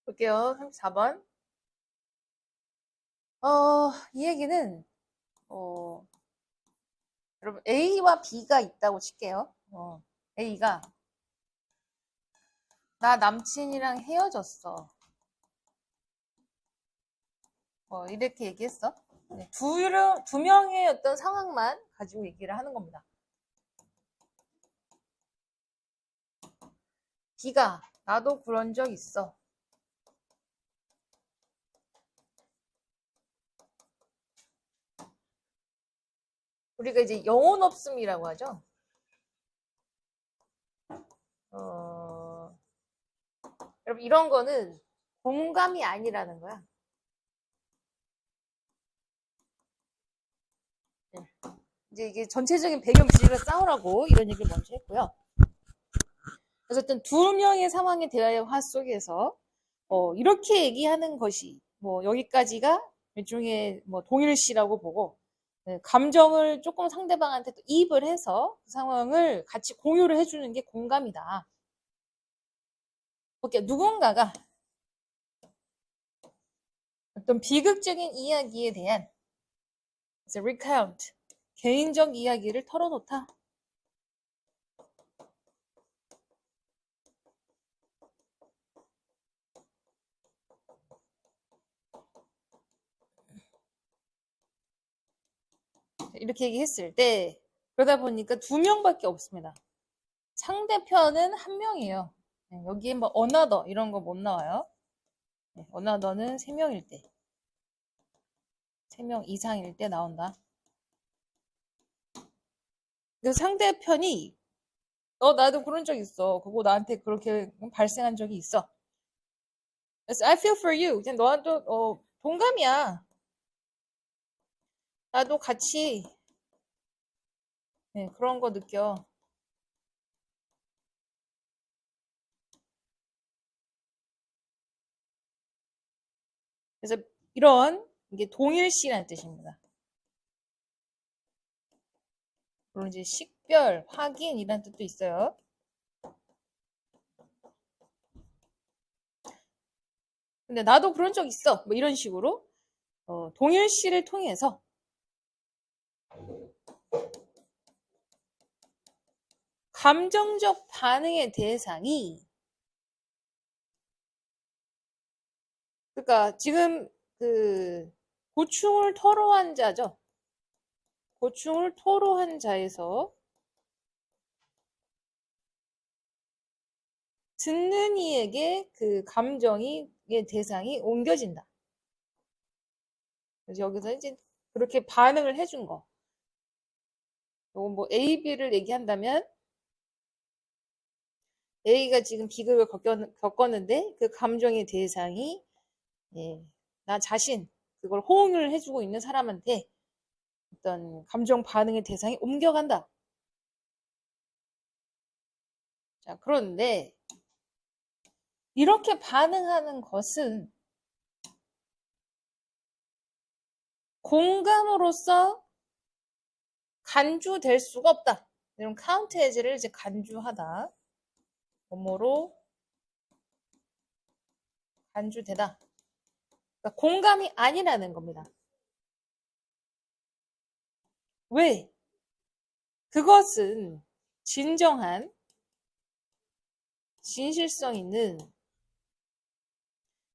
볼게요. 34번. 이 얘기는, 어, 여러분, A와 B가 있다고 칠게요. A가, 나 남친이랑 헤어졌어. 이렇게 얘기했어. 네, 두 명의 어떤 상황만 가지고 얘기를 하는 겁니다. B가, 나도 그런 적 있어. 우리가 이제 영혼 없음이라고 하죠. 여러분, 이런 거는 공감이 아니라는 거야. 네. 이제 이게 전체적인 배경 지리를 싸우라고 이런 얘기를 먼저 했고요. 그래서 어떤 두 명의 상황의 대화 속에서 이렇게 얘기하는 것이 여기까지가 일종의 동일시라고 보고, 네, 감정을 조금 상대방한테 또 이입을 해서 그 상황을 같이 공유를 해주는 게 공감이다. 볼게요. 누군가가 어떤 비극적인 이야기에 대한 recount, 개인적 이야기를 털어놓다. 이렇게 얘기했을 때 그러다 보니까 두 명밖에 없습니다. 상대편은 한 명이에요. 여기에 another 이런 거 못 나와요. another는 세 명일 때, 세 명 이상일 때 나온다. 그래서 상대편이 나도 그런 적 있어. 그거 나한테 그렇게 발생한 적이 있어. 그래서 I feel for you. 그냥 너한테 동감이야. 나도 같이 그런 거 느껴. 그래서 이런 이게 동일시라는 뜻입니다. 물론 이제 식별, 확인이라는 뜻도 있어요. 근데 나도 그런 적 있어. 이런 식으로 동일시를 통해서 감정적 반응의 대상이, 그러니까 지금 그 고충을 토로한 자죠. 고충을 토로한 자에서 듣는 이에게 그 감정의 대상이 옮겨진다. 그래서 여기서 이제 그렇게 반응을 해준 거. 이건 A, B를 얘기한다면 A가 지금 비극을 겪었는데 그 감정의 대상이 나 자신, 그걸 호응을 해주고 있는 사람한테 어떤 감정 반응의 대상이 옮겨간다. 자, 그런데 이렇게 반응하는 것은 공감으로써 간주될 수가 없다. 이런 카운트 해제를 이제 간주하다. 뭐뭐로 간주되다. 그러니까 공감이 아니라는 겁니다. 왜? 그것은 진정한 진실성 있는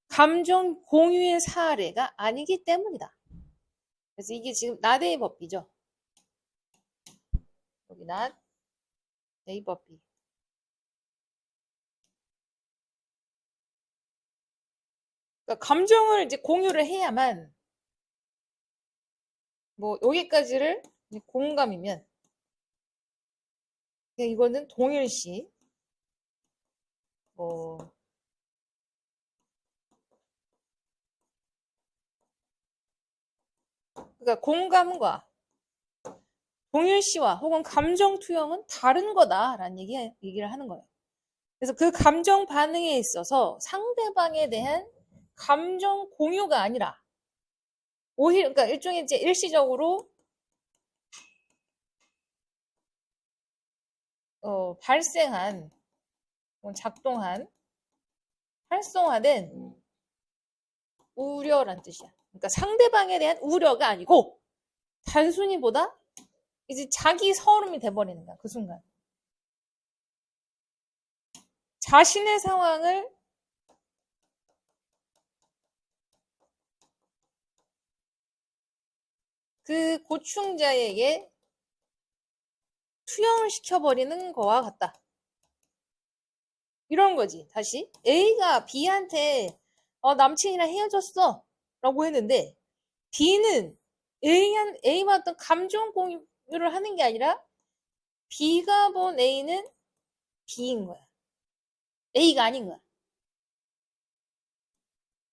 감정 공유의 사례가 아니기 때문이다. 그래서 이게 지금 나대의 법비죠. 여기 나대의 법비. 그러니까 감정을 이제 공유를 해야만 여기까지를 공감이면 이거는 동일시 그러니까 공감과 동일시와 혹은 감정 투영은 다른 거다라는 얘기를 하는 거예요. 그래서 그 감정 반응에 있어서 상대방에 대한 감정 공유가 아니라 오히려 그러니까 일종의 이제 일시적으로 발생한 작동한 활성화된 우려란 뜻이야. 그러니까 상대방에 대한 우려가 아니고 단순히 보다 이제 자기 서름이 돼버리는 거야. 그 순간. 자신의 상황을 그 고충자에게 투영을 시켜버리는 거와 같다. 이런 거지. 다시 A가 B한테 남친이랑 헤어졌어 라고 했는데 B는 A와 어떤 감정 공유를 하는 게 아니라 B가 본 A는 B인 거야. A가 아닌 거야.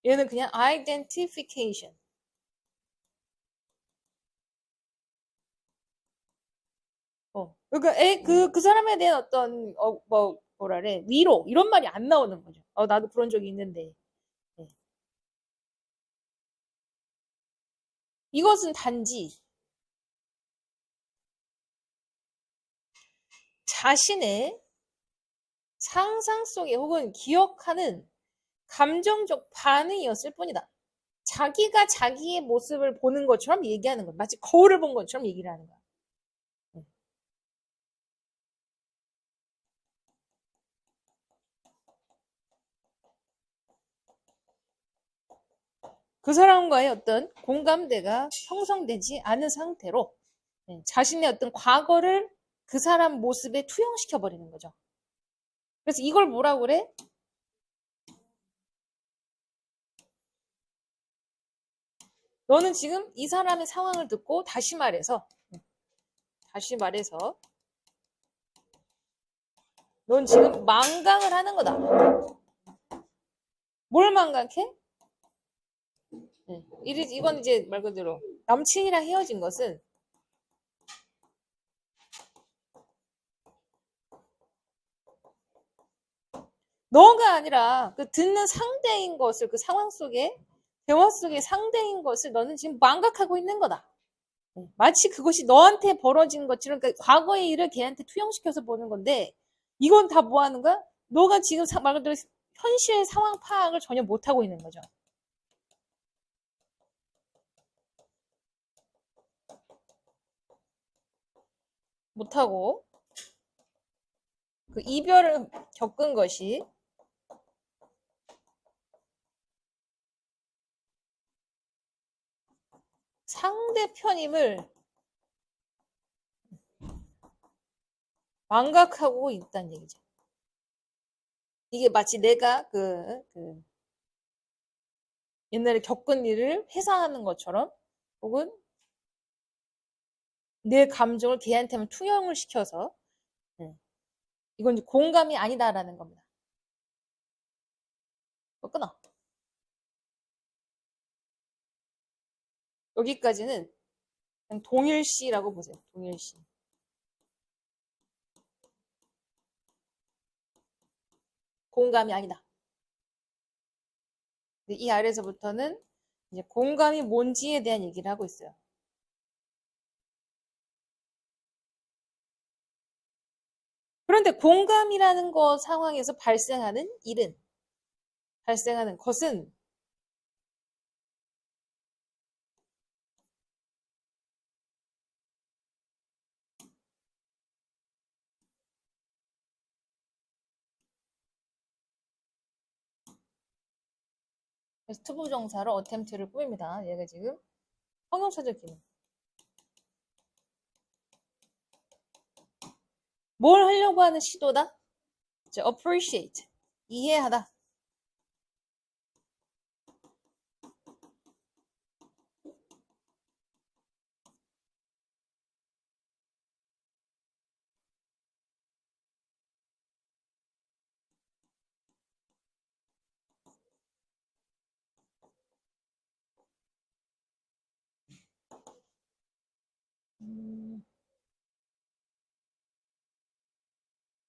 얘는 그냥 identification. 그러니까 그 사람에 대한 어떤 뭐라래 위로 이런 말이 안 나오는 거죠. 나도 그런 적이 있는데. 네. 이것은 단지 자신의 상상 속에 혹은 기억하는 감정적 반응이었을 뿐이다. 자기가 자기의 모습을 보는 것처럼 얘기하는 거야. 마치 거울을 본 것처럼 얘기를 하는 거야. 그 사람과의 어떤 공감대가 형성되지 않은 상태로 자신의 어떤 과거를 그 사람 모습에 투영시켜 버리는 거죠. 그래서 이걸 뭐라고 그래? 너는 지금 이 사람의 상황을 듣고 다시 말해서 넌 지금 망각을 하는 거다. 뭘 망각해? 이건 이제 말 그대로 남친이랑 헤어진 것은 너가 아니라 그 듣는 상대인 것을 그 상황 속에 대화 속의 상대인 것을 너는 지금 망각하고 있는 거다. 마치 그것이 너한테 벌어진 것처럼 그러니까 과거의 일을 걔한테 투영시켜서 보는 건데 이건 다 뭐 하는 거야? 너가 지금 말 그대로 현실 상황 파악을 전혀 못하고 있는 거죠. 못하고 그 이별을 겪은 것이 상대편임을 망각하고 있다는 얘기죠. 이게 마치 내가 옛날에 겪은 일을 회상하는 것처럼 혹은 내 감정을 걔한테만 투영을 시켜서 이건 공감이 아니다라는 겁니다. 끊어. 여기까지는 그냥 동일시라고 보세요. 동일시. 공감이 아니다. 이 아래에서부터는 이제 공감이 뭔지에 대한 얘기를 하고 있어요. 그런데 공감이라는 것 상황에서 발생하는 것은 그래서 투부정사로 attempt를 꾸밉니다. 얘가 지금 형용사적 기능. 뭘 하려고 하는 시도다? appreciate. 이해하다.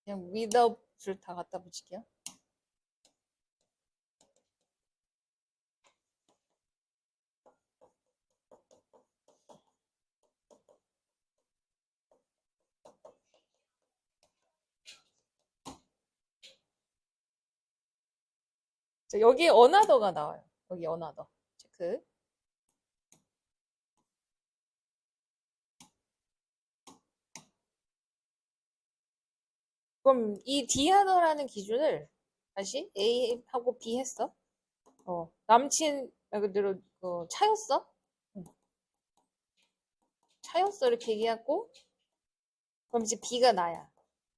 그냥 without를 다 갖다 붙일게요. 여기에 another가 나와요. 여기 another. 체크. 그럼 이 디하더라는 기준을 다시 A하고 B 했어. 남친 말 그대로 차였어? 응. 차였어 이렇게 얘기하고 그럼 이제 B가 나야.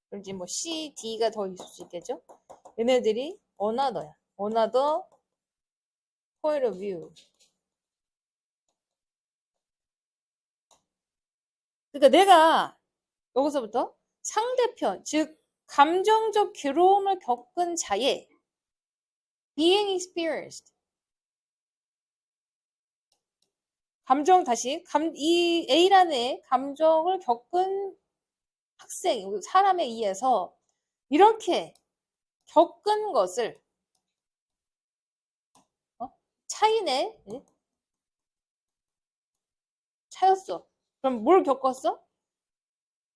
그럼 이제 뭐 C, D가 더 있을 수 있겠죠? 얘네들이 another야. another point of view. 그러니까 내가 여기서부터 상대편, 즉 감정적 괴로움을 겪은 자의 being experienced. 이 A라는 애 감정을 겪은 학생, 사람에 의해서 이렇게 겪은 것을 차이네? 차였어. 그럼 뭘 겪었어?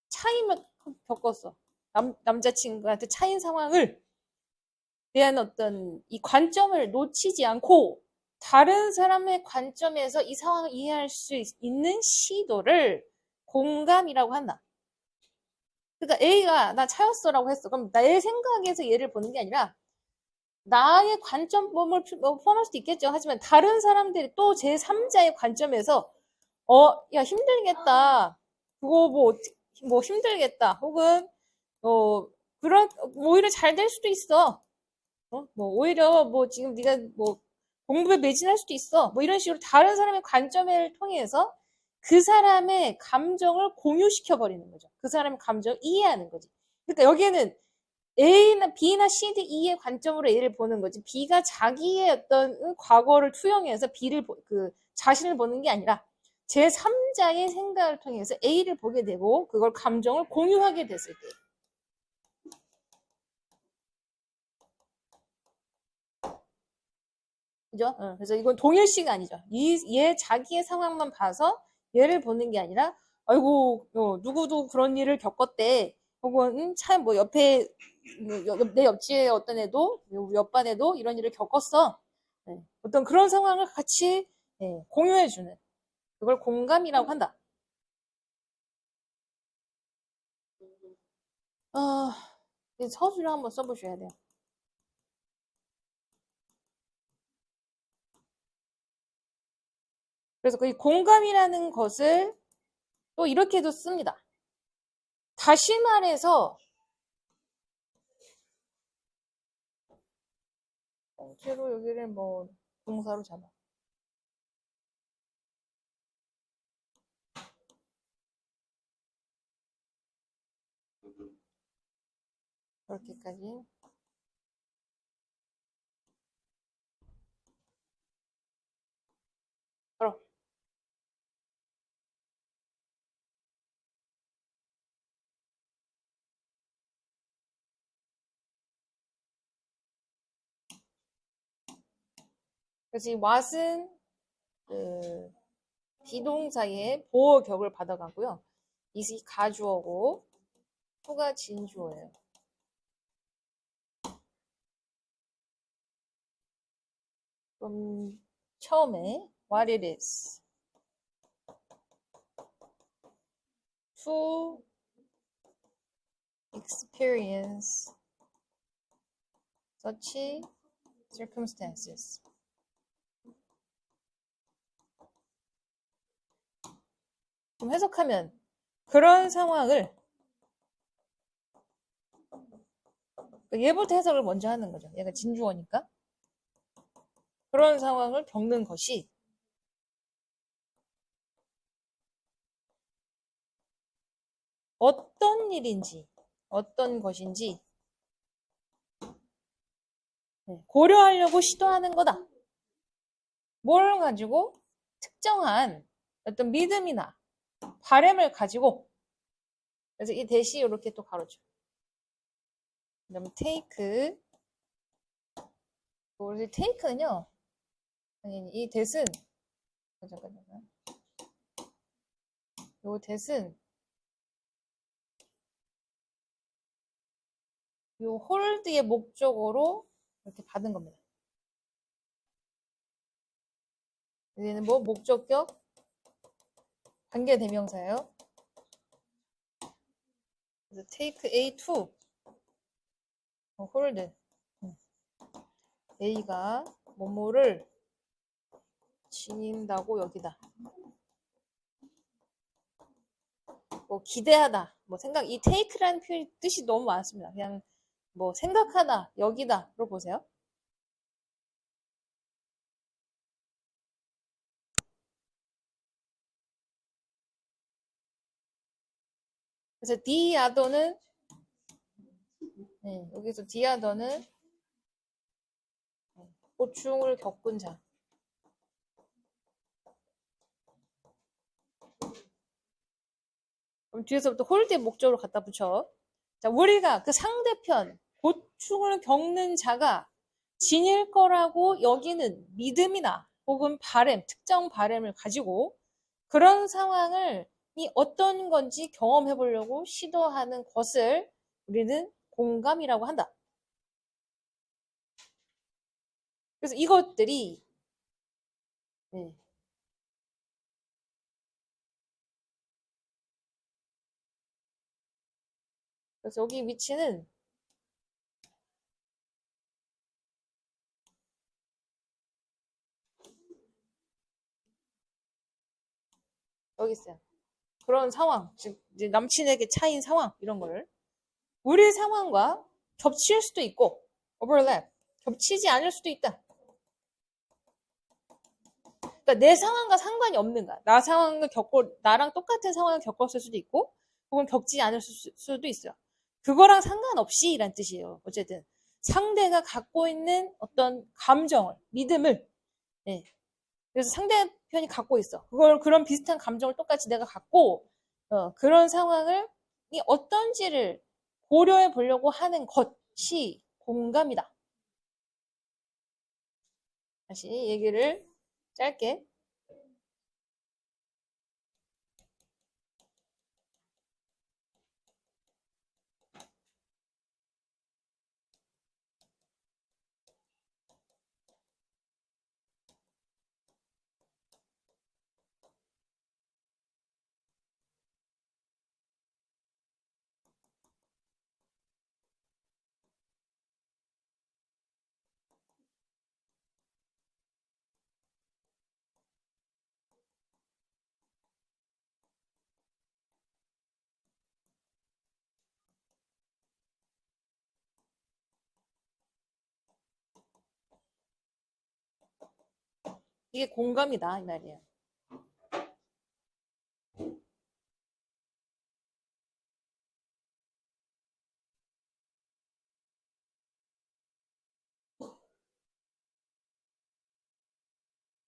차임을 겪었어. 남자친구한테 차인 상황을 대한 어떤 이 관점을 놓치지 않고 다른 사람의 관점에서 이 상황을 이해할 수 있는 시도를 공감이라고 한다. 그러니까 A가 나 차였어라고 했어. 그럼 나의 생각에서 얘를 보는 게 아니라 나의 관점을 포함할 수도 있겠죠. 하지만 다른 사람들이 또 제3자의 관점에서 야 힘들겠다. 그거 뭐 힘들겠다. 혹은 그런 뭐 오히려 잘 될 수도 있어. 뭐 오히려 뭐 지금 네가 뭐 공부에 매진할 수도 있어. 뭐 이런 식으로 다른 사람의 관점을 통해서 그 사람의 감정을 공유시켜 버리는 거죠. 그 사람의 감정을 이해하는 거지. 그러니까 여기에는 A나 B나 C, D, E의 관점으로 A를 보는 거지. B가 자기의 어떤 과거를 투영해서 자신을 보는 게 아니라 제3자의 생각을 통해서 A를 보게 되고 그걸 감정을 공유하게 됐을 때. 그죠? 그래서 이건 동일시가 아니죠. 얘 자기의 상황만 봐서 얘를 보는 게 아니라, 아이고, 누구도 그런 일을 겪었대. 혹은 참, 뭐, 옆에, 내 옆집에 어떤 애도, 옆반 애도 이런 일을 겪었어. 네. 어떤 그런 상황을 같이 공유해주는. 그걸 공감이라고 한다. 서술을 한번 써보셔야 돼요. 그래서 그 공감이라는 것을 또 이렇게도 씁니다. 다시 말해서 통째로 여기를 뭐 동사로 잡아. 그렇게까지. 그럼 그래서 이 what은 그 비동사의 보어격을 받아가고요. it이 가주어고 to가 진주어예요. 그럼 처음에 what it is to experience such circumstances. 그럼 해석하면 그런 상황을 얘부터 해석을 먼저 하는 거죠. 얘가 진주어니까. 그런 상황을 겪는 것이 어떤 일인지, 어떤 것인지 고려하려고 시도하는 거다. 뭘 가지고? 특정한 어떤 믿음이나 바램을 가지고. 그래서 이 대시 이렇게 또 가로쳐. 그 다음에 take. 그래서 take는요. 이 대은 잠깐만. 요 대은 요 hold의 목적어로 이렇게 받은 겁니다. 여기는 뭐 목적격 관계대명사예요. 그래서 take A to hold A가 뭐뭐를 지닌다고 여기다. 뭐 기대하다, 뭐 생각, 이 take라는 표현 뜻이 너무 많습니다. 그냥 뭐 생각하다, 여기다로 보세요. 그래서 the other는 여기서 the other는 고충을 겪은 자. 그럼 뒤에서부터 홀드의 목적으로 갖다 붙여. 자, 우리가 그 상대편 고충을 겪는 자가 지닐 거라고 여기는 믿음이나 혹은 바램, 특정 바램을 가지고 그런 상황을 이 어떤 건지 경험해 보려고 시도하는 것을 우리는 공감이라고 한다. 그래서 이것들이 그래서 여기 위치는 여기 있어요. 그런 상황, 즉 이제 남친에게 차인 상황 이런 거를 우리 상황과 겹칠 수도 있고 overlap, 겹치지 않을 수도 있다. 그러니까 내 상황과 상관이 없는 거야. 나 상황을 나랑 똑같은 상황을 겪었을 수도 있고 혹은 겪지 않을 수도 있어요. 그거랑 상관없이 이란 뜻이에요. 어쨌든 상대가 갖고 있는 어떤 감정을, 믿음을 그래서 상대편이 갖고 있어. 그런 비슷한 감정을 똑같이 내가 갖고 그런 상황을 이 어떤지를 고려해 보려고 하는 것이 공감이다. 다시 얘기를 짧게. 이게 공감이다 이 말이에요.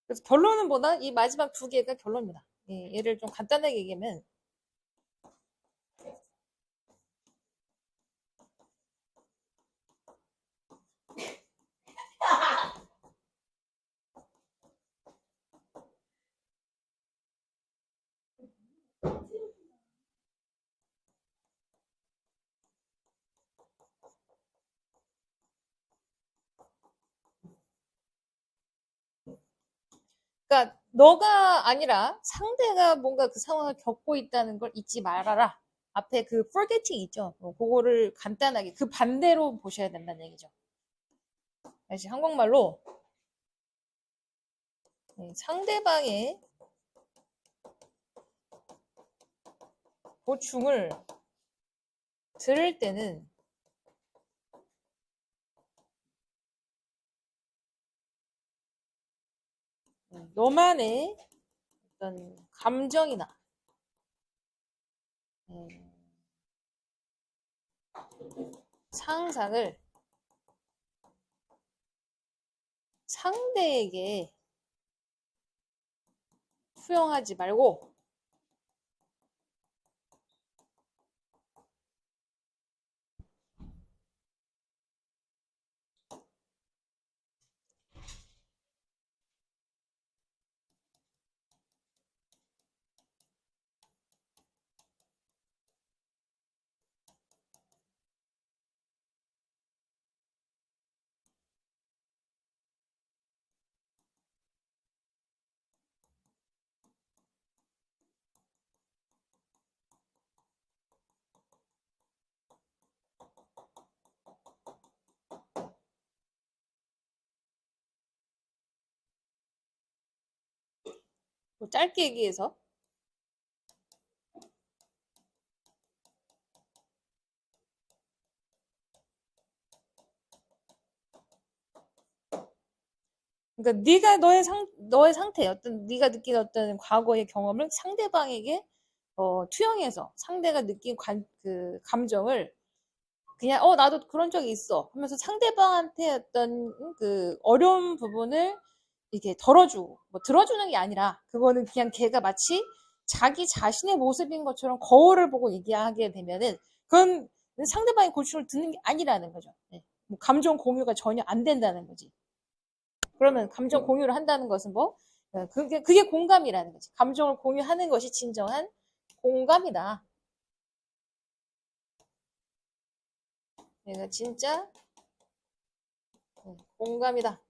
그래서 결론은 뭐다? 이 마지막 두 개가 결론입니다. 얘를 좀 간단하게 얘기하면 그러니까 너가 아니라 상대가 뭔가 그 상황을 겪고 있다는 걸 잊지 말아라. 앞에 그 forgetting 있죠. 그거를 간단하게 그 반대로 보셔야 된다는 얘기죠. 다시 한국말로 상대방의 고충을 들을 때는 너만의 어떤 감정이나 상상을 상대에게 투영하지 말고 뭐 짧게 얘기해서. 그러니까 네가 너의 상태, 어떤 네가 느낀 어떤 과거의 경험을 상대방에게 투영해서 상대가 느낀 그 감정을 그냥 나도 그런 적이 있어 하면서 상대방한테 어떤 그 어려운 부분을 이렇게 덜어주고 뭐 들어주는 게 아니라 그거는 그냥 걔가 마치 자기 자신의 모습인 것처럼 거울을 보고 얘기하게 되면은 그건 상대방의 고충을 듣는 게 아니라는 거죠. 네. 뭐 감정 공유가 전혀 안 된다는 거지. 그러면 감정 공유를 한다는 것은 뭐 그게 공감이라는 거지. 감정을 공유하는 것이 진정한 공감이다. 내가 진짜 공감이다.